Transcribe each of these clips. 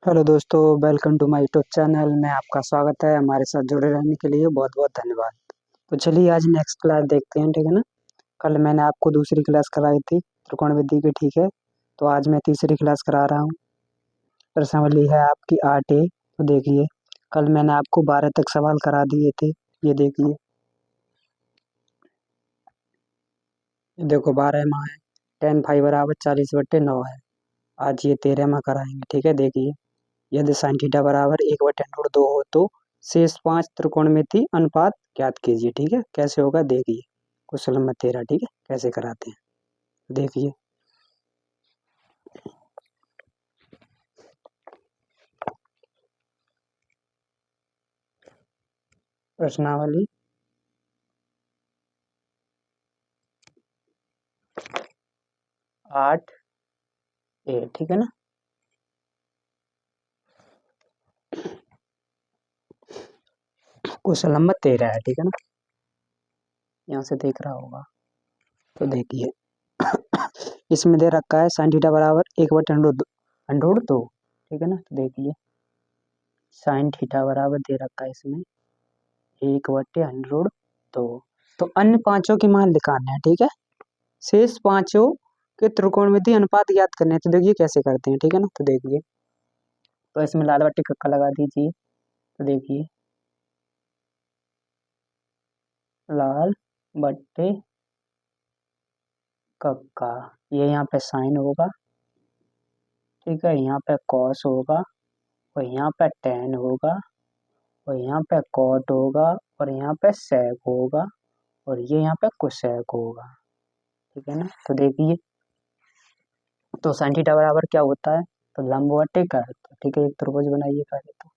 Hello दोस्तों, welcome to my YouTube channel में आपका स्वागत है। हमारे साथ जुड़े रहने के लिए बहुत बहुत धन्यवाद। तो चलिए आज नेक्स्ट क्लास देखते हैं, ठीक है ना। कल मैंने आपको दूसरी क्लास कराई थी त्रिकोणमिति की, ठीक है। तो आज मैं तीसरी क्लास करा रहा हूँ। प्रश्नावली है आपकी 8A। तो देखिए, कल मैंने आपको 12 तक सवाल करा दिए थे। ये देखिए, देखो 12वां है। 10 बराबर 40/9 है। आज ये 13वां कराएंगे, ठीक है। देखिए, यदि साइन थीटा बराबर 1/√2 हो तो शेष 5 त्रिकोणमिति अनुपात ज्ञात कीजिए, ठीक है। कैसे होगा देखिए, क्वेश्चन नंबर 13, ठीक है। कैसे कराते हैं देखिए। प्रश्नावली 8A, ठीक है ना। क्वेश्चन नंबर 13 है, ठीक है ना। यहाँ से देख रहा होगा। तो देखिए, इसमें दे रखा है साइन थीटा बराबर 1/√2, ठीक है ना। तो देखिए, साइन थीटा बराबर दे रखा है इसमें 1/√2। तो अन्य पांचों की मान निकालना है, ठीक है। शेष पांचों के त्रिकोणमिति अनुपात ज्ञात करने हैं। तो देखिए कैसे करते हैं, ठीक है ना। तो देखिए, तो इसमें लाल बट्टे कक्का लगा दीजिए। तो देखिए, लाल बट्टे कक्का, ये यहाँ पे साइन होगा, ठीक है। यहाँ पे कॉस होगा, और यहाँ पे टेन होगा, और यहाँ पे कॉट होगा, और यहाँ पे सेक होगा, और ये यहाँ पे कोसेक होगा, ठीक है ना। तो देखिए, तो साइन थीटा बराबर क्या होता है, तो लंब बट्टे का, तो ठीक है। एक त्रिभुज बनाइए पहले। तो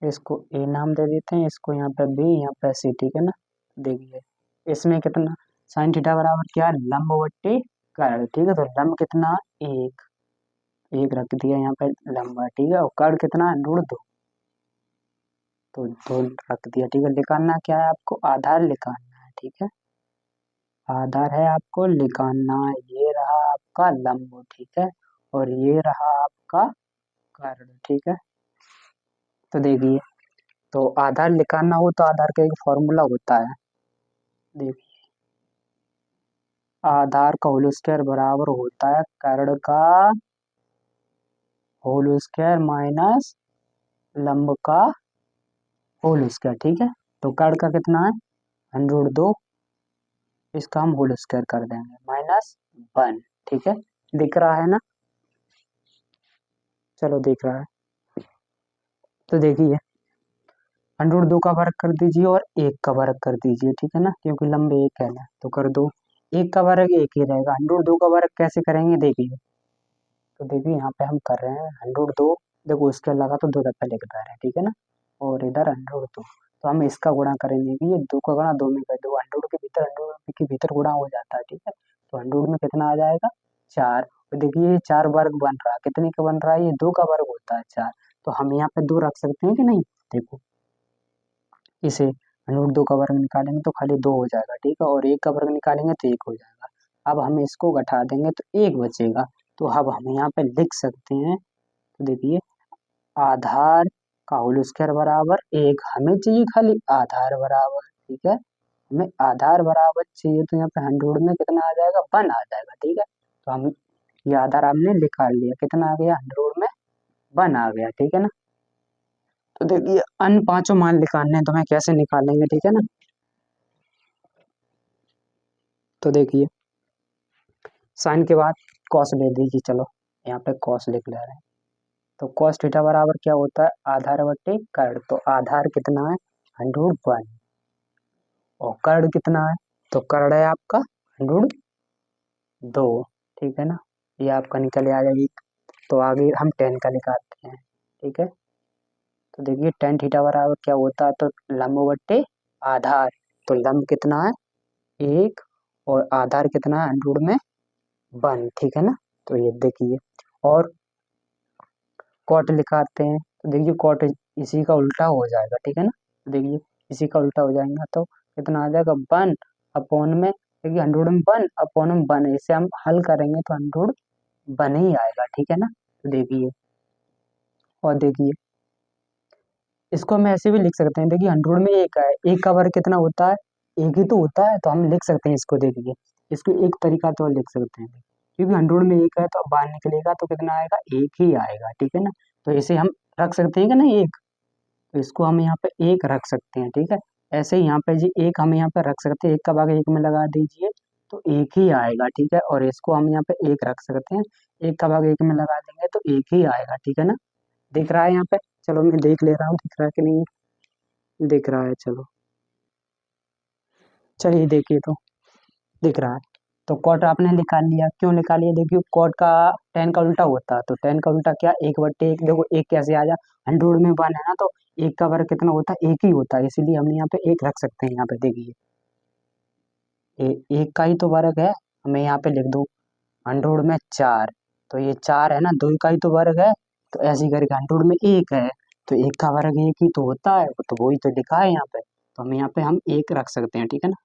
इसको ए नाम दे देते हैं, इसको यहाँ पे बी, यहाँ पे सी, ठीक है ना। देखिए, इसमें कितना साइन थीटा बराबर क्या है, लंब बट्टे कर्ण, ठीक है। तो लंब कितना, एक, एक रख दिया यहाँ पे लंबा, ठीक है। और कर्ण कितना है, √2, तो 2 रख दिया, ठीक है। निकालना क्या है आपको, आधार निकालना है, ठीक है। आधार है आपको निकालना, ये रहा आपका लंब, ठीक है। और ये रहा आपका कर्ण, ठीक है। तो देखिए, तो आधार निकालना हो तो आधार का एक फॉर्मूला होता है। देखिए, आधार का होल स्क्वायर बराबर होता है कर्ण का होल स्क्वायर माइनस लंब का होल स्क्वायर, ठीक है। तो कर्ण का कितना है, 102, इसका हम होल स्क्वायर कर देंगे -1, ठीक है। दिख रहा है ना, चलो दिख रहा है। तो देखिए, 102 का वर्ग कर दीजिए और 1 का वर्ग कर दीजिए, ठीक है ना, क्योंकि लंबे एक है ना। तो कर दो, 1 का वर्ग 1 ही रहेगा। 102 का वर्ग कैसे करेंगे देखिए। तो देखिए, यहाँ पे हम कर रहे हैं 102, देखो उसके अलावा तो 2 दफा लिख रहे हैं, ठीक है ना। और इधर 102, तो हम इसका गुणा करेंगे कि ये 2 का गुणा 2 में कर दो, 102 के भीतर 102 के भीतर गुणा हो जाता है, ठीक है। तो 102 में कितना आ जाएगा, 4। तो देखिए, ये 4 वर्ग बन रहा है, कितने का बन रहा है, ये 2 का वर्ग होता है 4। तो हम यहाँ पे 2 रख सकते हैं कि नहीं, देखो इसे √2 का वर्ग निकालेंगे तो खाली 2 हो जाएगा, ठीक है। और 1 का वर्ग निकालेंगे तो 1 हो जाएगा। अब हम इसको घटा देंगे तो 1 बचेगा। तो अब हम यहाँ पे लिख सकते हैं, तो देखिए, आधार का होल स्क्वायर बराबर 1, हमें चाहिए खाली आधार बराबर, ठीक है। हमें आधार बराबर चाहिए, तो यहाँ पे 100 में कितना आ जाएगा, 1 आ जाएगा, ठीक है। तो हम ये आधार हमने निकाल लिया, कितना आ गया, 100 में 1 आ गया, ठीक है ना। तो देखिए, अन्य पांचों मान निकालने हैं, तो मैं कैसे निकालेंगे, ठीक है ना। तो देखिए, साइन के बाद कॉस ले दीजिए, चलो यहाँ पे कॉस लिख ले रहे हैं। तो कॉस थीटा बराबर क्या होता है, आधार बट्टे कर्ण। तो आधार कितना है, 101, और कर्ण कितना है, तो कर्ण है आपका 102, ठीक है ना। ये आपका निकल आ जाएगी। तो आगे हम 10 का निकालते हैं, ठीक है। तो देखिए, टेन थीटा बराबर क्या होता है, तो लंब बट्टे आधार। तो लंब कितना है, 1, और आधार कितना है, 100 में 1, ठीक है ना। तो ये देखिए, और कॉट लिखाते हैं। तो देखिए, कॉट इसी का उल्टा हो जाएगा, ठीक है ना। देखिए, इसी का उल्टा हो जाएगा तो कितना आ जाएगा, 1 अपॉन में, देखिए 100 में 1 अपॉन में 1, इसे हम हल करेंगे तो 100 वन ही आएगा, ठीक है ना। तो देखिए, और देखिए इसको हम ऐसे भी लिख सकते हैं, देखिए 100 में एक है, एक का वर्ग कितना होता है, एक ही तो होता है, तो हम लिख सकते हैं इसको, देखिए इसको एक तरीका तो और लिख सकते हैं, क्योंकि 100 में एक है तो अब बाहर निकलेगा तो कितना आएगा, एक ही आएगा, ठीक है ना। तो इसे हम रख सकते हैं कि नहीं एक, तो इसको हम यहाँ पे एक रख सकते हैं, ठीक है। ऐसे ही यहाँ पे जी एक हम यहाँ पे रख सकते हैं, एक का भाग एक में लगा दीजिए तो एक ही आएगा, ठीक है। और इसको हम यहाँ पे एक रख सकते हैं, एक का भाग एक में लगा देंगे तो एक ही आएगा, ठीक है ना। दिख रहा है यहाँ पे, चलो मैं देख ले रहा हूँ दिख रहा है कि नहीं, दिख रहा है, चलो चलिए देखिए, तो दिख रहा है। तो कॉट आपने निकाल लिया, क्यों निकाल लिया, देखिए कॉट का टेन का उल्टा होता है, तो टेन का उल्टा क्या, एक बट्टे एक, देखो एक कैसे आ जा, 100 में वन है ना, तो एक का वर्ग कितना होता है, एक ही होता है, इसीलिए हम यहाँ पे एक रख सकते हैं, यहाँ पे देखिए एक का ही तो वर्ग है, हमें यहाँ पे लिख दो 100 में चार, तो ये चार है ना, दो का ही तो वर्ग है, तो ऐसे ही करके 100 में एक है, तो एक का वर्ग एक ही तो होता है, तो वही तो लिखा है यहाँ पे, तो हम यहाँ पे हम एक रख सकते हैं, ठीक है ना।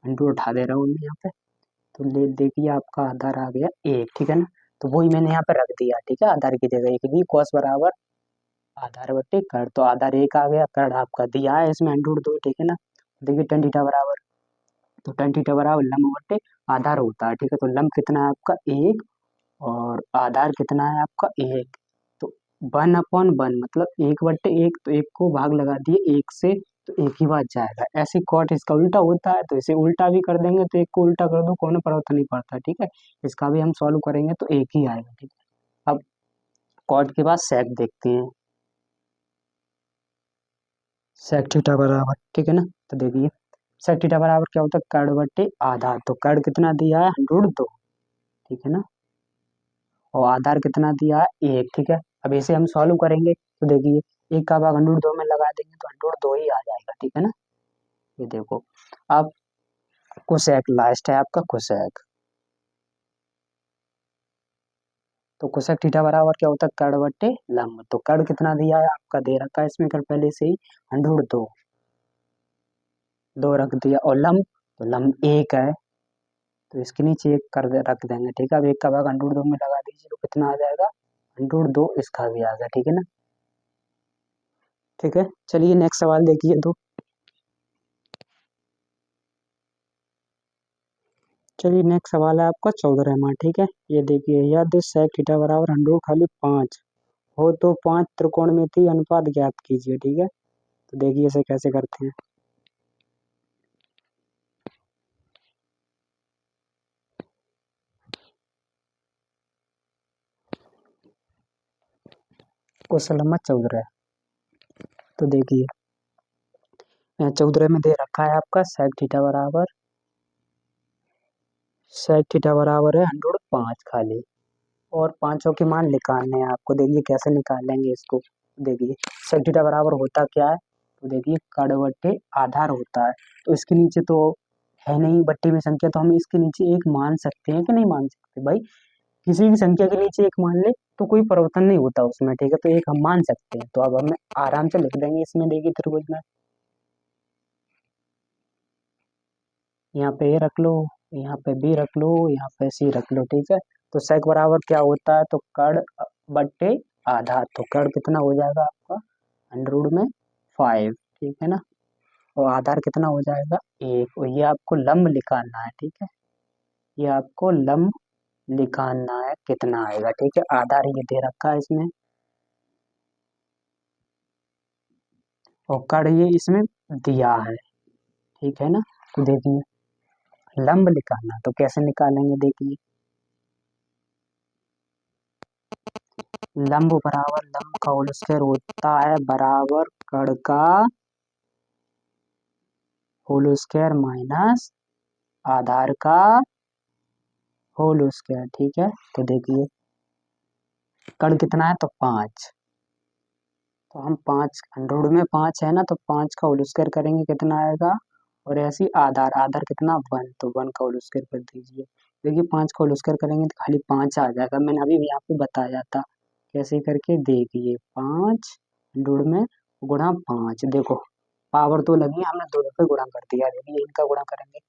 100 उठा दे रहा हूँ मैं यहाँ पे, तो ले देखिए आपका आधार आ गया एक, ठीक है ना। तो वही मैंने यहाँ पे रख दिया, ठीक है, आधार की जगह एक दी, कॉस बराबर आधार बट्टे कर, तो आधार एक आ गया, कर आपका दिया है इसमें 100 ठीक है ना। देखिए tan थीटा बराबर, तो tan थीटा बराबर लंब बट्टे आधार होता है, ठीक है। तो लंब कितना है आपका एक, और आधार कितना है आपका एक, तो 1/1 मतलब एक बट्टे एक, तो एक को भाग लगा दिए एक से, तो एक ही बात जाएगा। ऐसे कॉट इसका उल्टा होता है, तो इसे उल्टा भी कर देंगे तो एक को उल्टा कर दो, कोनो फर्क नहीं पड़ता, ठीक है। इसका भी हम सॉल्व करेंगे तो एक ही आएगा, ठीक है। अब कॉट के बाद सेक देखते हैं, सेक थीटा बराबर, ठीक है ना। तो देखिए सेक थीटा बराबर क्या होता है, कर्ड बट्टे आधार, तो कर्ड कितना दिया है 102, ठीक है ना, और आधार कितना दिया है एक, ठीक है। अब इसे हम सॉल्व करेंगे तो देखिए एक का भाग 102 में लगा देंगे तो 102 ही आ जाएगा, ठीक है ना। ये देखो, अब कोसेक लास्ट है आपका कोसेक, तो कोसेक थीटा बराबर क्या होता है, कर्ड बट्टे लंब, तो कर्ड कितना दिया है आपका दे रखा है इसमें, कर पहले से ही 102, दो रख दिया, और लंब, तो लंब एक है, तो इसके नीचे एक कर दे रख देंगे, ठीक है। अब एक का भाग 102 में लगा दीजिए तो कितना आ जाएगा 102, इसका भी आ गया, ठीक है ना। ठीक है, चलिए नेक्स्ट सवाल देखिए, तो चलिए नेक्स्ट सवाल है आपका 14वां, ठीक है। ये देखिए, यदि सेक थीटा बराबर 100 खाली 5 हो तो 5 त्रिकोणमितीय अनुपात ज्ञात कीजिए, ठीक है। तो देखिए इसे कैसे करते हैं, क्वेश्चन नंबर 14, तो देखिए 14 में दे रखा है आपका सेक थीटा बराबर है 105 खाली, और पांचों के मान निकालने हैं आपको, देखिए कैसे निकालेंगे इसको। देखिए सेक थीटा बराबर होता क्या है, तो देखिए कर्ड बट्टे आधार होता है, तो इसके नीचे तो है नहीं बट्टे में संख्या, तो हम इसके नीचे एक मान सकते हैं कि नहीं मान सकते भाई, किसी भी संख्या के नीचे एक मान ले तो कोई परिवर्तन नहीं होता उसमें, ठीक है, तो एक हम मान सकते हैं, तो अब हमें आराम से लिख देंगे इसमें, देखिए त्रिभुज में यहाँ पे ए रख लो, यहाँ पे बी रख लो, यहाँ पे सी रख लो, ठीक है। तो सेक बराबर क्या होता है, तो कर्ड बट्टे आधा, तो कर्ड कितना हो जाएगा आपका 100 में 5, ठीक है ना, और आधार कितना हो जाएगा एक, और ये आपको लंब निकालना है, ठीक है, ये आपको लंब निकालना है, कितना आएगा, ठीक है। आधार ये दे रखा है इसमें, और कर्ड ये इसमें दिया है, ठीक है ना। तो देखिए लंब निकालना, तो कैसे निकालेंगे, देखिए लंब बराबर लंब का होल स्क्वायर होता है बराबर कड़ का होल स्क्वायर माइनस आधार का होल स्क्वायर, ठीक है। तो देखिए कड़ कितना है, तो 5, तो हम 5 100 में 5 है ना, तो 5 का होल स्क्वायर करेंगे कितना आएगा, और ऐसी आधार आधार कितना 1, तो 1 का होल स्क्वायर कर दीजिए। देखिए 5 का होल स्क्वायर करेंगे तो खाली 5 आ जाएगा, मैंने अभी भी आपको बताया था कैसे करके, देखिए 5 100 में गुणा 5, देखो पावर तो लगी, हमने दोनों पे गुणा कर दिया, देखिए इनका गुणा करेंगे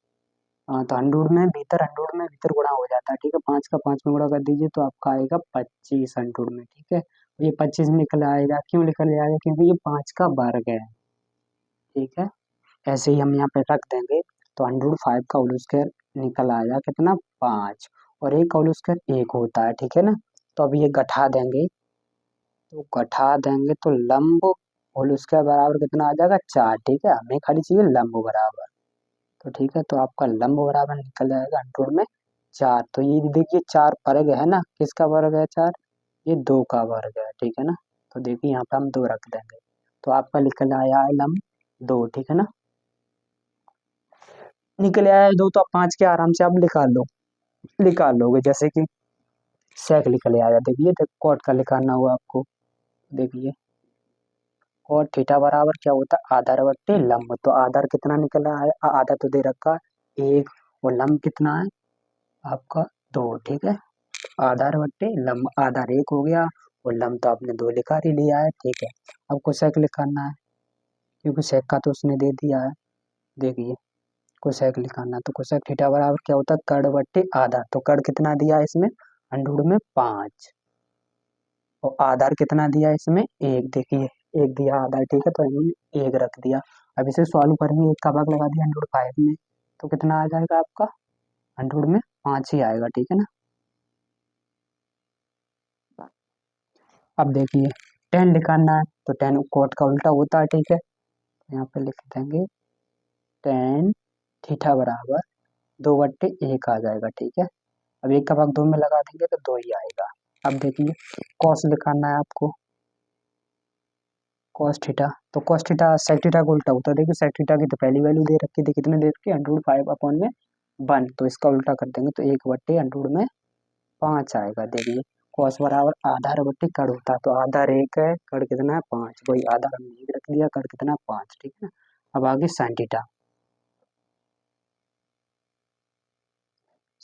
हाँ तो हंड्रेड में भीतर गुणा हो जाता है, ठीक है। 5 का 5 में गुणा कर दीजिए तो आपका आएगा 25 हंड्रेड में, ठीक है। तो ये 25 निकल आएगा, क्यों निकल आएगा, क्योंकि ये 5 का वर्ग है, ठीक है। ऐसे ही हम यहाँ पे रख देंगे। तो 105 का होल स्क्वायर निकल आएगा कितना, 5। और एक का होल स्क्वायर 1 होता है, ठीक है ना। तो अब ये घटा देंगे, तो घटा देंगे तो लंब होल स्क्वायर बराबर कितना आ जाएगा, 4, ठीक है। हमें खाली चाहिए लंब बराबर, तो ठीक है। तो आपका लंब बराबर निकल जाएगा हंड्रेड में 4। तो ये देखिए 4 वर्ग है ना, किसका वर्ग है 4, ये 2 का वर्ग है, ठीक है ना। तो देखिए यहाँ पे हम 2 रख देंगे, तो आपका निकल आया है लंब 2, ठीक है ना। निकल आया है 2, तो आप 5 के आराम से आप निकाल लोगे, जैसे कि सेक निकल आया, देखिए कॉट का निकालना हुआ आपको। देखिए और थीटा बराबर क्या होता है, आधार बट्टे लंब। तो आधार कितना निकल रहा है, आधा तो दे रखा है 1, और लंब कितना है आपका 2, ठीक है। आधार बट्टे लंब, आधार 1 हो गया और लंब तो आपने 2 लिखा ही लिया है, ठीक है। अब कोसेक लिखाना है, क्योंकि सेक का तो उसने दे दिया है। देखिए कोसेक लिखाना, तो कोसेक थीटा बराबर क्या होता है, कर्ण बट्टे आधा। तो कर्ण कितना दिया है इसमें, हंड्रेड में 5, और आधार कितना दिया है इसमें 1, देखिए 1 दिया आधार, ठीक है। तो हमने 1 रख दिया। अब इसे सॉल्व करेंगे, 1 का भाग लगा दिया 105 में, तो कितना आ जाएगा आपका, 100 में 5 ही आएगा, ठीक है ना। अब देखिए 10 निकालना है, तो 10 कोट का उल्टा होता है, ठीक है। तो यहाँ पे लिख देंगे 10 थीटा बराबर 2/1 आ जाएगा, ठीक है। अब 1 का भाग 2 में लगा देंगे तो 2 ही आएगा। अब देखिए कॉस निकालना है आपको, कॉस थीटा। तो कॉस थीटा सेक थीटा का उल्टा होता है, देखिए सेक थीटा की तो पहली वैल्यू दे रखी थी, कितने दे रखी है, 105/1। तो इसका उल्टा कर देंगे तो 1/100 में 5 आएगा। देखिए कॉस बराबर आधार बट्टे कड़ होता है, तो आधार 1 है, कड़ कितना है 5, वही आधार हमने 1 रख दिया, कड़ कितना है 5, ठीक है ना। अब आगे साइन थीटा,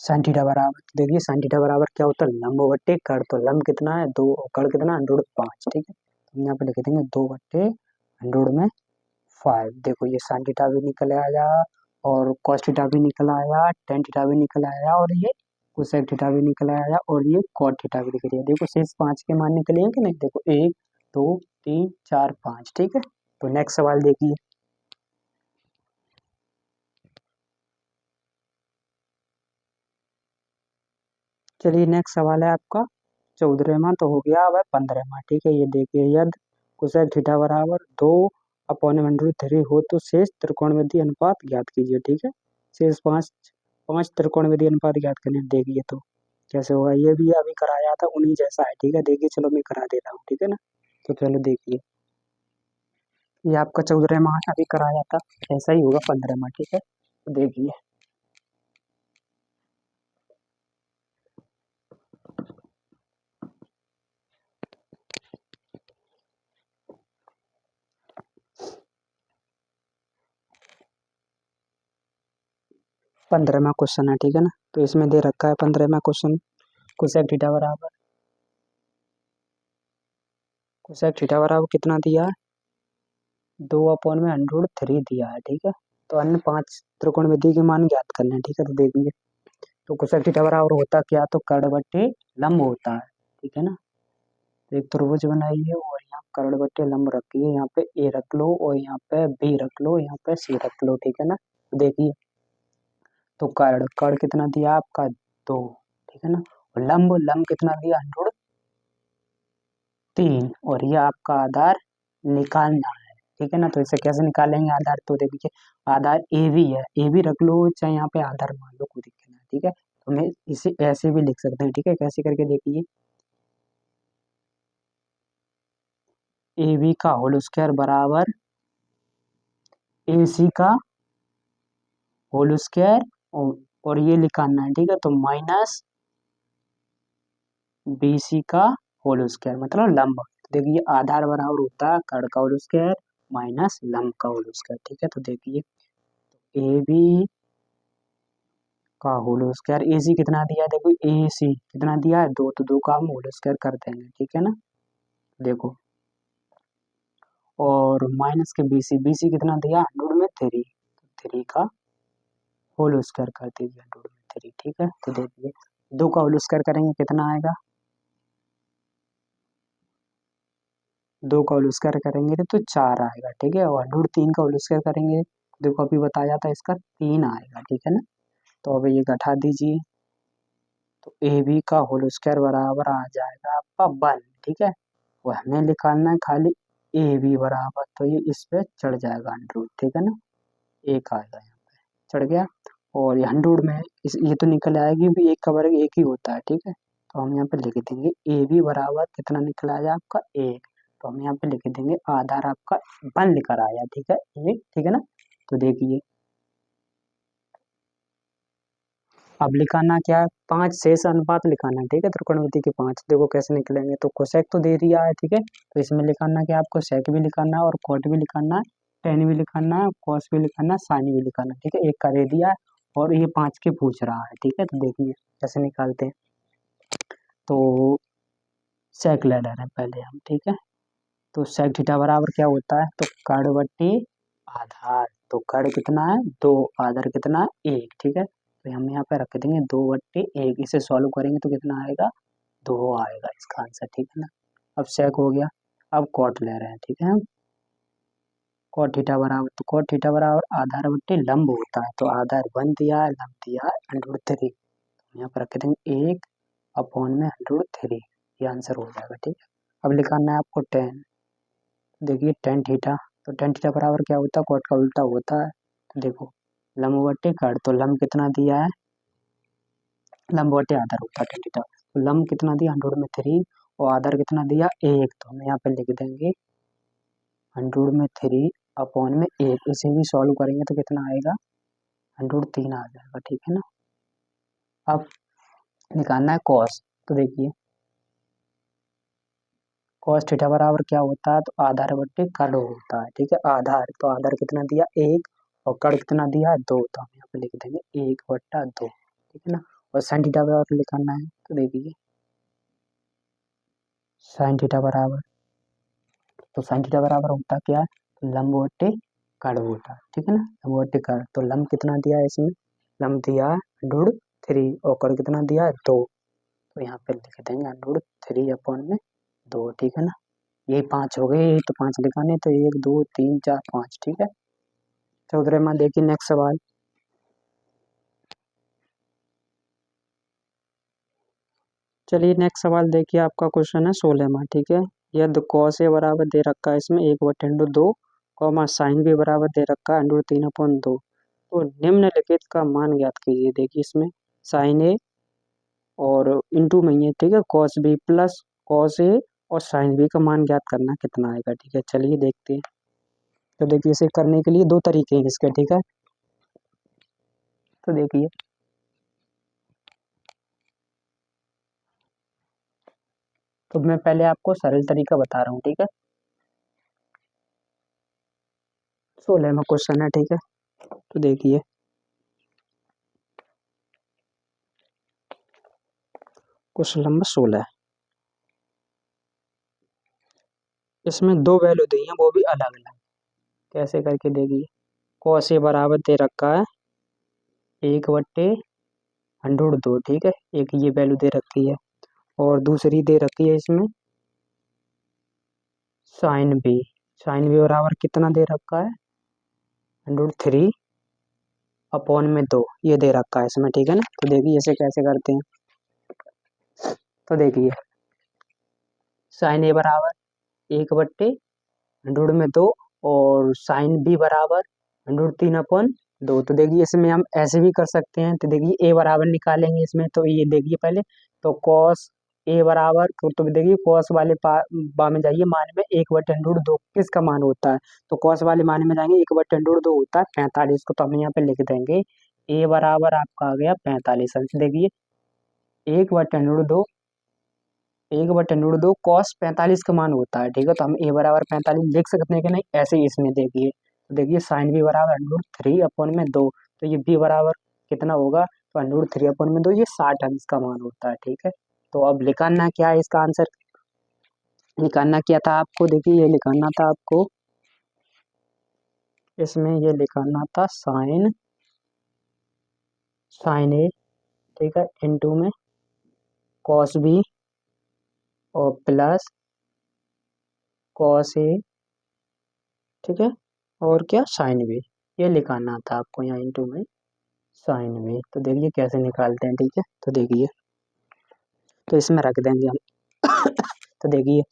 साइन थीटा बराबर, देखिए साइन थीटा बराबर क्या होता है, लंब बट्टे कड़। तो लंब कितना है 2, कड़ कितना 105, ठीक है। तो हम यहाँ पे लिख देंगे 2/100 में 5। देखो ये साइन थीटा भी निकल आया और कॉस थीटा भी निकल आया, टेन थीटा भी निकल आया, और ये कोसेक थीटा भी निकल आया, और ये कॉट थीटा भी निकल आया। देखो शेष 5 के मान निकले हैं कि नहीं, देखो 1 2 3 4 5, ठीक है। तो नेक्स्ट सवाल देखिए, चलिए नेक्स्ट सवाल है आपका 14वां तो हो गया, अब है 15वां, ठीक है। ये देखिए यदि कोसेक थीटा बराबर 2/√3 हो तो शेष त्रिकोणमितीय अनुपात ज्ञात कीजिए, ठीक है। शेष 5 5 त्रिकोणमितीय अनुपात ज्ञात करने, देखिए तो कैसे होगा, ये भी अभी कराया था उन्हीं जैसा है, ठीक है। देखिए चलो मैं करा दे रहा हूँ, ठीक है ना। तो चलो देखिए, ये आपका 14वां अभी कराया था, ऐसा ही होगा 15वां, ठीक है। तो देखिए 15वां क्वेश्चन है, ठीक है ना। तो इसमें दे रखा है 15वां क्वेश्चन, कोसेक थीटा बराबर, कोसेक थीटा बराबर कितना दिया है, 2/√3 दिया है, ठीक है। तो अन्य 5 त्रिकोणमिति के मान ज्ञात करने हैं, ठीक है। तो देखिए तो कोसेक थीटा बराबर होता क्या, तो कर्ण बट्टे लंब होता है, ठीक है ना। तो एक त्रिभुज बनाइए और यहाँ कर्ण बट्टे लंब रखिए, यहाँ पे ए रख लो और यहाँ पे बी रख लो, यहाँ पे सी रख लो, ठीक है ना। तो देखिए तो कर्ण कर्ण कितना दिया आपका 2, ठीक है ना। और लंब लंब कितना दिया 103, और ये आपका आधार निकालना है, ठीक है ना। तो इसे कैसे निकालेंगे आधार, तो देखिए आधार ए भी है, ए भी रख लो चाहे यहाँ पे आधार मान लो, कोई दिक्कत नहीं, ठीक है। तो मैं इसे ऐसे भी लिख सकते हैं, ठीक है। कैसे करके देखिए, ए बी का होल स्क्वायर बराबर ए सी का होल स्क्वायर, और ये निकालना है, ठीक है। तो माइनस बी सी का होल स्क्वायर, मतलब लंब। तो देखिए आधार बराबर होता है कर्ण का होल स्क्वायर माइनस लंब का होल स्क्वायर, ठीक है। तो देखिए ए बी का होल स्क्वायर, ए सी कितना दिया है, देखो ए सी कितना दिया है 2, तो 2 का हम होल स्क्वायर कर देंगे, ठीक है ना। देखो और माइनस के बी सी कितना दिया 100 में 3, 3 का होल स्क्वायर कर दीजिए 100/3, ठीक है। तो देखिए 2 का होल स्क्वायर करेंगे कितना आएगा, 2 का होल स्क्वायर करेंगे तो 4 आएगा, ठीक है। और 3 का होल स्क्वायर करेंगे, देखो अभी बताया था इसका 3 आएगा, ठीक है ना। तो अब ये घटा दीजिए, तो ए बी का होल स्क्वायर बराबर आ जाएगा आपका 1, ठीक है। वो हमें निकालना है खाली ए बी बराबर, तो ये इस पे चढ़ जाएगा 100, ठीक है ना। एक आएगा यहाँ पे, चढ़ गया। और ये 100 में ये तो निकल आएगी भी, एक का वर्ग एक ही होता है, ठीक है। तो हम यहाँ पे लिख देंगे ए बी बराबर कितना निकल आया आपका 1, तो हम यहाँ पे लिख देंगे आधार आपका 1 लेकर आया, ठीक है, 1, ठीक है ना। तो देखिए अब लिखाना क्या है, 5 शेष अनुपात लिखाना है, ठीक है। त्रिकोणमिति के 5 देखो कैसे निकलेंगे, तो कोसेक तो दे दिया है, ठीक है। तो इसमें लिखाना क्या है आपको, सेक भी लिखाना है और कॉट भी लिखाना है, टेन भी लिखाना है, कॉस भी लिखाना है, साइन भी लिखाना है, ठीक है। एक का दे दिया है और ये 5 के पूछ रहा है, ठीक है। तो देखिए कैसे निकालते हैं, तो सेक ले ले रहे हैं पहले हम, ठीक है। तो सेक थीटा बराबर क्या होता है, तो कड़ बट्टी आधार, तो कड़ कितना है 2, आधार कितना है 1, ठीक है। तो हम यहाँ पे रख देंगे 2/1, इसे सॉल्व करेंगे तो कितना आएगा 2 आएगा इसका आंसर, ठीक है ना। अब सेक हो गया, अब कॉट ले रहे हैं, ठीक है। कॉट थीटा बराबर, तो कॉट थीटा बराबर आधार बट्टी लंब होता है, तो आधार 1 दिया है, लंब दिया है √3, यहाँ पर रख देंगे 1/√3, ये आंसर हो जाएगा, ठीक है। अब लिखाना है आपको 10, देखिए टेन थीटा, तो टेन थीटा बराबर क्या होता है, कॉट का उल्टा होता है। तो देखो लंब बट्टे कट, तो लंब कितना दिया है, लंब बट्टे आधार होता है टेन थीटा, तो लंब कितना दिया 100/3 और आधार कितना दिया 1, तो हम यहाँ पे लिख देंगे 100/3/1, इसे भी सॉल्व करेंगे तो कितना आएगा 103 आ जाएगा, ठीक है ना। अब निकालना है कॉस, तो देखिए कॉस थीटा बराबर क्या होता है, तो आधार बट्टे कड़ होता है, ठीक है। आधार, तो आधार कितना दिया 1 और कड़ कितना दिया 2, तो हम यहाँ पे लिख देंगे 1/2, ठीक है ना। और साइन थीटा बराबर लिखना है, तो देखिए साइन थीटा बराबर, तो साइन थीटा बराबर होता क्या है, तो लंब बट्टे कड़ होता है, ठीक है ना, लंब बट्टे कड़। तो लंब कितना दिया है इसमें, लंब दिया है √3 और कड़ कितना दिया है 2, तो यहाँ पे लिख देंगे √3/2, ठीक है ना। यही 5 हो गए, यही तो 5 लिखाने, तो 1 2 3 4 5, ठीक है। चौधरी में देखिए नेक्स्ट सवाल, चलिए नेक्स्ट सवाल देखिए, आपका क्वेश्चन है 16 में, ठीक है। यदि कॉस ए बराबर दे रखा है इसमें 1/2 कॉमा साइन भी बराबर दे रखा है √3/2, तो निम्नलिखित का मान ज्ञात कीजिए। देखिए इसमें साइन ए और इंटू में ही है, ठीक है, cos B plus cos A और साइन बी का मान ज्ञात करना कितना आएगा, ठीक है। चलिए देखते हैं, तो देखिए इसे करने के लिए 2 तरीके हैं इसके, ठीक है। तो देखिए तो मैं पहले आपको सरल तरीका बता रहा हूँ, ठीक है। 16 में क्वेश्चन है, ठीक है। तो देखिए क्वेश्चन नंबर 16, इसमें 2 वैल्यू दी हैं, वो भी अलग अलग, कैसे करके देखिए। कॉस ए बराबर दे रखा है 1/√2, ठीक है, एक ये वैल्यू दे रखी है और दूसरी दे रखी है इसमें साइन बी, साइन बी बराबर कितना दे रखा है √3/2, ये दे रखा है इसमें, ठीक है ना। तो देखिए इसे कैसे करते हैं, तो देखिए साइन ए बराबर 1/√2 और साइन बी बराबर √3/2, तो देखिए इसमें हम ऐसे भी कर सकते हैं, तो देखिए ए बराबर निकालेंगे इसमें, तो ये देखिए पहले, तो कॉस ए बराबर, तो देखिए कॉस वाले बा में जाइए, मान में 1/√2 किसका मान होता है, तो कॉस वाले मान में जाएंगे 1/√2 होता है 45 को, तो हम यहाँ पे लिख देंगे ए बराबर आपका आ गया 45 अंश, देखिए 1/√2, 1/√2 कॉस 45 का मान होता है, ठीक है। तो हम ए बराबर 45 लिख सकते हैं कि नहीं, ऐसे ही इसमें देखिए, तो देखिए साइन बी बराबर √3/2, तो ये बी बराबर कितना होगा, तो √3/2 ये 60 अंश का मान होता है, ठीक है। तो अब लिखना क्या है, इसका आंसर निकालना क्या था आपको, देखिए ये लिखाना था आपको, इसमें ये लिखाना था साइन साइन ए, ठीक है, इंटू में कॉस बी और प्लस कॉस ए, ठीक है, और क्या साइन बी, ये लिखाना था आपको यहाँ इंटू में साइन बी। तो देखिए कैसे निकालते हैं, ठीक है। तो देखिए, तो इसमें रख देंगे हम। तो देखिए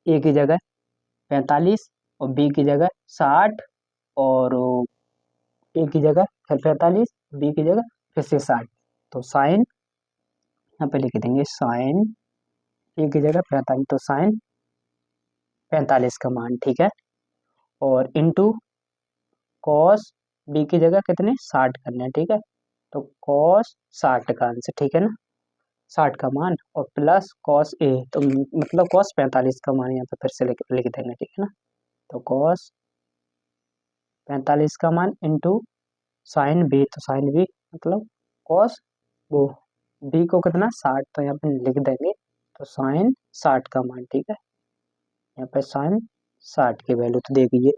ए की जगह 45 और बी की जगह 60 और ए की जगह फिर 45, बी की जगह फिर से 60। तो साइन यहाँ पे लिख देंगे साइन ए की जगह 45, तो साइन 45 का मान, ठीक है, और इंटू कॉस बी की जगह कितने 60 करने हैं, ठीक है। तो कॉस 60 का आंसर, ठीक है ना, 60 का मान और प्लस कॉस ए, तो मतलब कॉस 45 का मान यहाँ पे फिर से लिख देंगे, ठीक है ना। तो कॉस 45 का मान इंटू साइन बी, तो साइन बी मतलब कॉस वो बी को कितना 60, तो यहाँ पे लिख देंगे तो साइन 60 का मान, ठीक है, यहाँ पे साइन 60 की वैल्यू। तो देखिए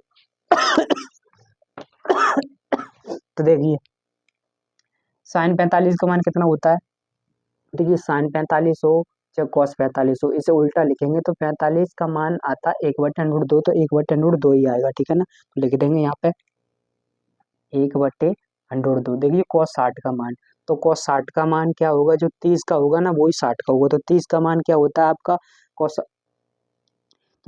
तो देखिए साइन 45 का मान कितना होता है, देखिए साइन 45 हो चाहे कॉस 45 हो, इसे उल्टा लिखेंगे तो 45 का मान आता है 1/√2, तो 1/√2 ही आएगा, ठीक है ना। तो लिख देंगे यहाँ पे 1/√2। देखिए कॉस 60 का मान, तो कॉस 60 का मान क्या होगा, जो 30 का होगा ना वही 60 का होगा, तो 30 का मान क्या होता है आपका कॉस,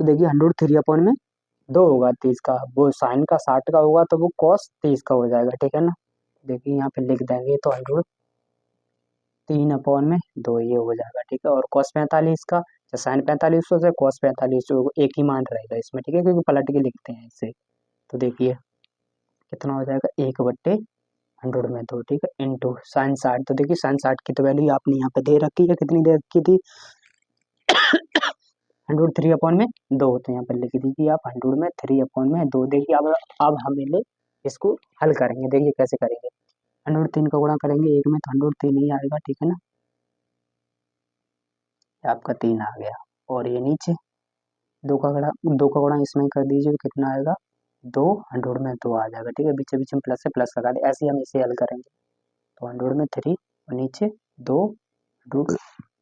तो देखिए 103/2 होगा 30 का, वो साइन का 60 का होगा तो वो कॉस 30 का हो जाएगा, ठीक है ना। देखिए यहाँ पे लिख देंगे तो 103/2 ये हो जाएगा, ठीक है। और कॉस 45 का साइन 45 से कॉस 45 एक ही मान रहेगा इसमें, ठीक है, क्योंकि पलट के लिखते हैं इससे। तो देखिए कितना हो जाएगा 1/100 में 2, ठीक है, इंटू साइन 60। तो देखिए साइन 60 की तो वैल्यू आपने यहाँ पे दे रखी है, कितनी दे रखी थी 103/2, तो यहाँ पे लिख दीजिए आप 103/2। देखिए अब हम इन्हें इसको हल करेंगे, देखिए कैसे करेंगे। 103 का गुणा करेंगे एक में तो 103 ही आएगा, ठीक है ना, ये आपका 3 आ गया। और ये नीचे दो का गुणा इसमें कर दीजिए तो कितना आएगा 2 100 में 2 आ जाएगा, ठीक है, बीच बीच में प्लस से प्लस लगा दे, ऐसे ही हम इसे हल करेंगे। तो 100 में 3 और नीचे 2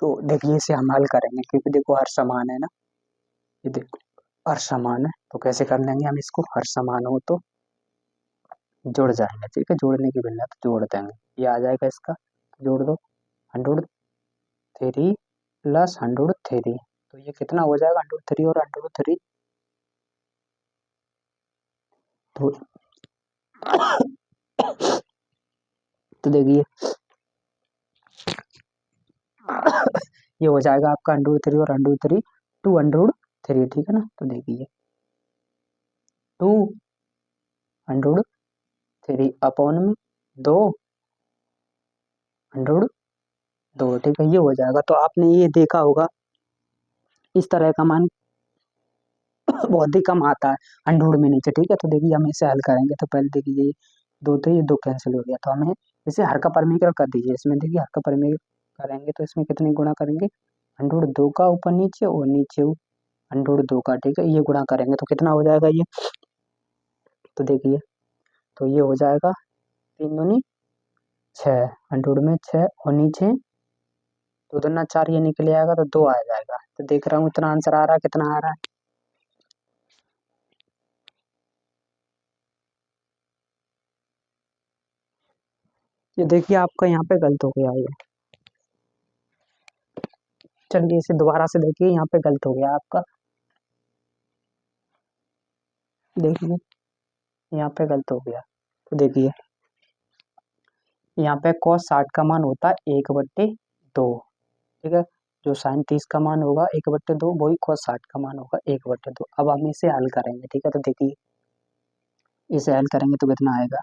तो देखिए इसे हम हल करेंगे क्योंकि देखो हर समान है ना, ये देखो हर समान है, तो कैसे कर लेंगे हम इसको, हर समान हो तो जुड़ जाएंगे, ठीक है, जोड़ने की बिना तो जोड़ देंगे, ये आ जाएगा इसका, तो जोड़ दो 103 प्लस 103, तो ये कितना हो जाएगा 103 और 103, तो तो देखिए ये हो जाएगा आपका 103 और 103 203, ठीक है ना। तो देखिए 2 103/2, ठीक है, ये हो जाएगा। तो आपने ये देखा होगा इस तरह का मान बहुत ही कम आता है 100 में नीचे, ठीक है। तो देखिए हम इसे हल करेंगे तो पहले देखिए दो थे, ये दो कैंसिल हो गया, तो हमें इसे हर का परमीकर कर दीजिए, इसमें देखिए हर का परमीकर करेंगे तो इसमें कितनी गुणा करेंगे 102 का ऊपर नीचे और नीचे 102 का, ठीक है, ये गुणा करेंगे तो कितना हो जाएगा ये, तो देखिए तो ये हो जाएगा 3 दूनी 6, 100 में 6 और नीचे 2 दूना 4, ये निकल आएगा तो 2 आ जाएगा। तो देख रहा हूँ इतना आंसर आ रहा है, कितना आ रहा है, ये देखिए आपका यहाँ पे गलत हो गया ये, चलिए इसे दोबारा से देखिए, यहाँ पे गलत हो गया आपका, देखिए यहाँ पे गलत हो गया। तो देखिए यहाँ पे cos 60 का मान होता है 1/2, ठीक है, जो साइन 30 का मान होगा 1/2 वही cos 60 का मान होगा 1/2। अब हम इसे हल करेंगे, ठीक है, तो देखिए इसे हल करेंगे तो कितना आएगा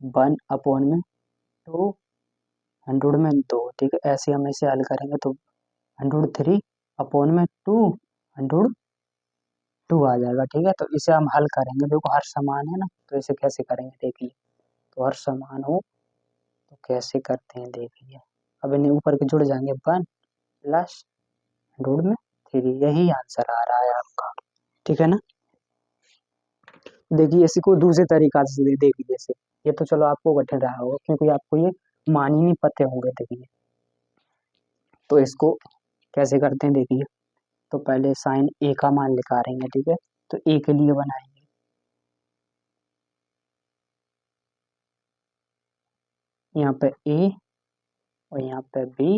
1/2, ठीक है, ऐसे हम इसे हल करेंगे तो 103/2 आ जाएगा, ठीक है। तो इसे हम हल करेंगे, देखो हर समान है ना, तो इसे कैसे करेंगे देखिए, तो हर समान हो तो कैसे करते हैं देखिए, अब इन्हें ऊपर के जुड़ जाएंगे 1 प्लस 100 में 3, यही आंसर आ रहा है आपका, ठीक है ना। देखिए इसी को दूसरे तरीका से देखिए, जैसे ये तो चलो आपको कठिन रहा होगा क्योंकि आपको ये मान ही नहीं पते होंगे। देखिए तो इसको कैसे करते हैं देखिए। तो पहले साइन ए का मान निकालेंगे, ठीक है। तो ए के लिए बनाएंगे, यहाँ पे ए और यहाँ पे बी,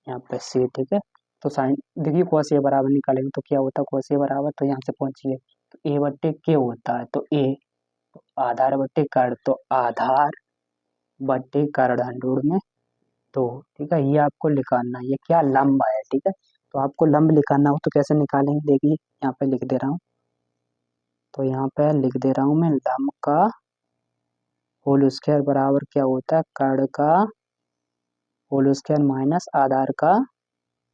यहाँ पे सी, ठीक है। तो साइन देखिए cos ए बराबर निकालेंगे तो क्या होता है, cos ए बराबर, तो यहाँ से पहुंचिए तो ए बट्टे के होता है, तो ए आधार बट्टे कर्ण, तो आधार बट्टे कर्ण 100 में 2, ठीक है। ये आपको निकालना है, ये क्या लंब है, ठीक है। तो आपको लंब निकालना हो तो कैसे निकालेंगे देखिए, यहाँ पे लिख दे रहा हूँ। तो यहाँ पे लिख दे रहा हूँ मैं, लंब का होल स्क्वायर बराबर क्या होता है, कर्ण का होल स्क्वायर माइनस आधार का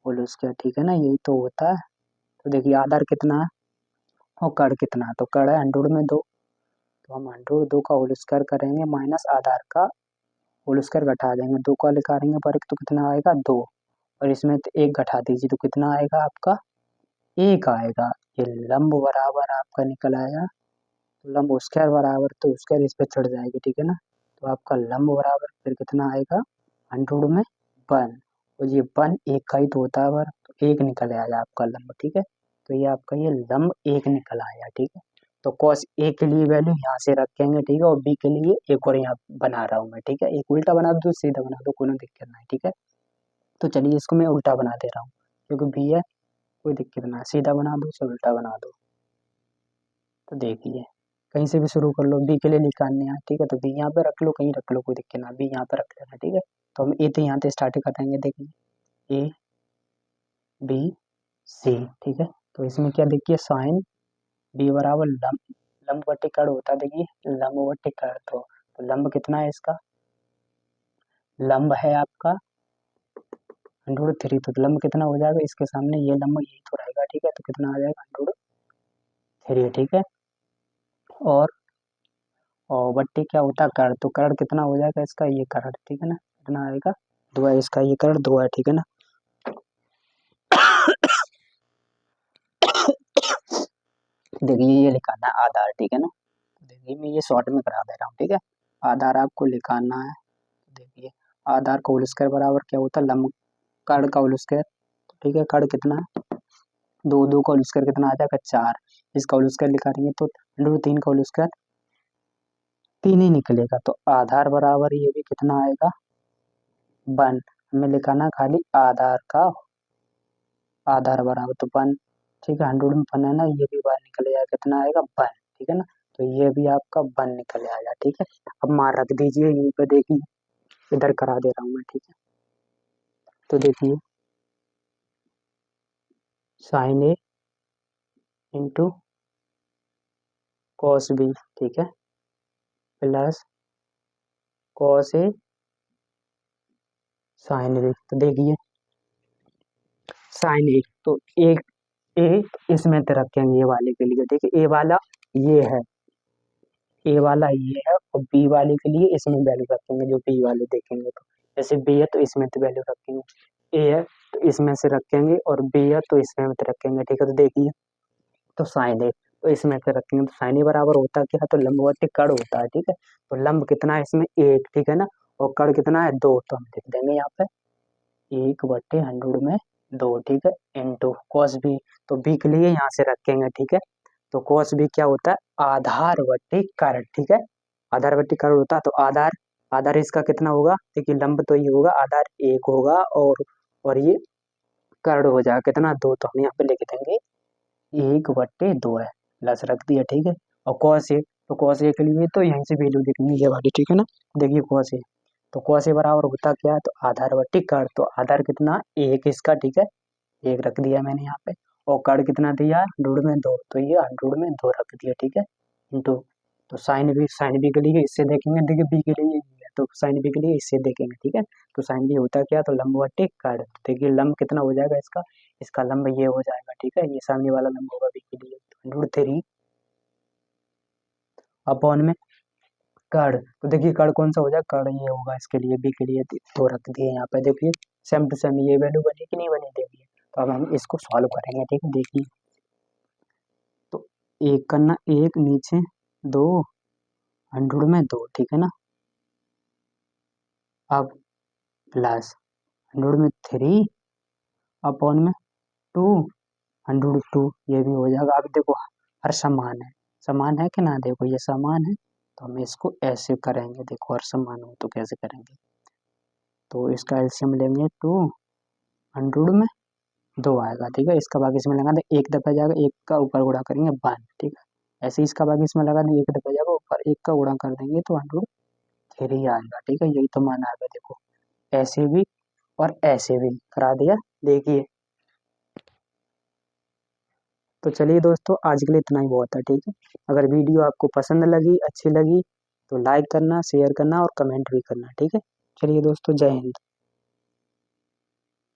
होल स्क्वायर, ठीक है ना, यही तो होता है। तो देखिए आधार कितना है और कर्ण कितना है, तो कर्ण है 100 में 2, तो हम 102 का होल स्क्वायर करेंगे माइनस आधार का होल स्क्वायर घटा देंगे, 2 का निकालेंगे पर तो कितना आएगा 2, और इसमें तो 1 घटा दीजिए तो कितना आएगा आपका 1 आएगा। ये लंब बराबर आपका निकल आया, तो लंब स्क्वायर बराबर तो स्क्वायर इस पे चढ़ जाएगी, ठीक है ना। तो आपका लंब बराबर फिर कितना आएगा 100 में 1, और ये 1 1 का ही तो होता है बार, तो 1 निकल आया आपका लंब, ठीक है। तो ये आपका ये लंब 1 निकल आया, ठीक है। तो cos ए के लिए वैल्यू यहाँ से रखेंगे, ठीक है, और बी के लिए एक और यहाँ बना रहा हूँ मैं, ठीक है। एक उल्टा बना दो सीधा बना दो, कोई दिक्कत नहीं, ठीक है। तो चलिए इसको मैं उल्टा बना दे रहा हूँ क्योंकि बी है, कोई दिक्कत ना, सीधा बना दो चाहे उल्टा बना दो। तो देखिए कहीं से भी शुरू कर लो, बी के लिए निकालने हैं, ठीक है। तो बी यहाँ पे रख लो, कहीं रख लो, कोई दिक्कत ना, बी यहाँ पे रख लेना, ठीक है। तो हम ए तो यहाँ से स्टार्ट करेंगे, देखिए ए बी सी, ठीक है। तो इसमें क्या देखिए, साइन बी बराबर लंब, लंब बट्टे कर्ण होता है, देखिए लंब बट्टे कर्ण, तो लंब कितना है इसका, लंब है आपका 103, तो लंब कितना हो जाएगा इसके सामने, ये लंब यही तो रहेगा, ठीक है। तो कितना आ जाएगा 103, ठीक है। और बट्टे क्या होता है कर्ण, तो कर्ण कितना हो जाएगा इसका, ये कर्ण, ठीक है ना, कितना आएगा 2 है, इसका ये कर्ण 2 है, ठीक है ना। देखिए ये लिखाना है आधार, ठीक है ना। देखिए मैं ये शॉर्ट में करा दे रहा हूँ, ठीक है। आधार आपको लिखाना है, देखिए आधार का होल स्क्वायर बराबर क्या होता है, लंब कर्ण का होल स्क्वायर, ठीक है। कर्ण कितना है 2, 2 का होल स्क्वायर कितना आ जाएगा 4, इसका होल स्क्वायर लिखाएंगे तो 3 का होल स्क्वायर 3 ही निकलेगा, तो आधार बराबर ये भी कितना आएगा 1, हमें लिखाना खाली आधार का आधार बराबर तो 1, ठीक है। 100 में 1 है ना, ये भी 1 निकल जाएगा, कितना आएगा 1, ठीक है ना। तो ये भी आपका 1 निकल आएगा, ठीक है। अब मार रख दीजिए यहीं पे, देखिए इधर करा दे रहा हूँ मैं, ठीक है। तो देखिए साइन ए इंटू कॉस बी, ठीक है, plus cos A sine B. तो देखिए साइन ए, तो एक ए इसमें तो रखेंगे ये वाले के लिए, देखिए ए वाला ये है, ए वाला ये है, और बी वाले के लिए इसमें वैल्यू रखेंगे, जो बी वाले देखेंगे तो जैसे बी है तो इसमें तो वैल्यू रखेंगे, ए है तो इसमें से रखेंगे, और बी है तो इसमें तो रखेंगे, ठीक है। तो देखिए तो साइन ए तो इसमें से रखेंगे, तो साइन ए बराबर होता क्या है, तो लंबवर्ती कर्ण होता है, ठीक है। तो लंब कितना है इसमें 1, ठीक है ना, और कर्ण कितना है 2, तो हम लिख देंगे यहाँ पे 1/100 में 2, ठीक है, इंटू कॉस बी, तो बी के लिए यहाँ से रखेंगे, ठीक है। तो cos भी क्या होता है आधार बट्टे कर्ण, ठीक है। आधार बट्टे कर्ण होता है, तो आधार आधार इसका कितना होगा, देखिए लंब तो ये होगा आधार 1 होगा, और ये कर्ण हो जाएगा कितना 2, तो हम यहाँ पे लिख देंगे 1/2 है, प्लस रख दिया, ठीक है। और cos ए, तो cos ए के लिए तो यहीं से वैल्यू लिखेंगे ये वाली, ठीक है ना। देखिए cos ए, तो cos ए बराबर होता क्या है, तो आधार बट्टे कर्ण, तो आधार कितना 1 इसका, ठीक है, 1 रख दिया मैंने यहाँ पे, और कर्ण कितना दिया 100 में 2, तो ये 100 में 2 रख दिया, ठीक है, इंटू, तो साइन बी के लिए इससे देखेंगे, देखिए बी के लिए ये है तो साइन बी के लिए इससे देखेंगे, ठीक है। तो साइन बी होता क्या, तो लंब बट्टे कर्ण, तो देखिए लंब कितना हो जाएगा इसका, इसका लंब ये हो जाएगा, ठीक है, ये सामने वाला लंब होगा बी के लिए, तो 3 अपॉन में कर्ण, तो देखिए कर्ण कौन सा हो जाएगा, कर्ण ये होगा इसके लिए, बी के लिए 2 रख दिए यहाँ पे, देखिए सेम टू सेम ये वैल्यू बनी कि नहीं बनी, देखिए। तो अब हम इसको सॉल्व करेंगे, ठीक है, देखिए तो एक करना 1 नीचे 2 100 में 2, ठीक है ना, अब प्लस 100 में 3 अपॉन में 2, 102 ये भी हो जाएगा। अब देखो हर समान है कि ना, देखो ये समान है तो हम इसको ऐसे करेंगे, देखो हर समान हो तो कैसे करेंगे, तो इसका एलसीएम लेंगे 2, 100 में 2 आएगा, ठीक है। इसका भाग इसमें लगा दे, एक दफा जाएगा, एक का ऊपर गुणा करेंगे 1, ठीक है। ऐसे इसका भाग इसमें लगा दें, एक दफा जाएगा ऊपर, एक का गुणा कर देंगे तो 103 आएगा, ठीक है। यही तो मान आएगा, देखो ऐसे भी और ऐसे भी करा दिया, देखिए। तो चलिए दोस्तों, आज के लिए इतना ही बहुत है, ठीक है। अगर वीडियो आपको पसंद लगी, अच्छी लगी, तो लाइक करना, शेयर करना और कमेंट भी करना, ठीक है। चलिए दोस्तों, जय हिंद।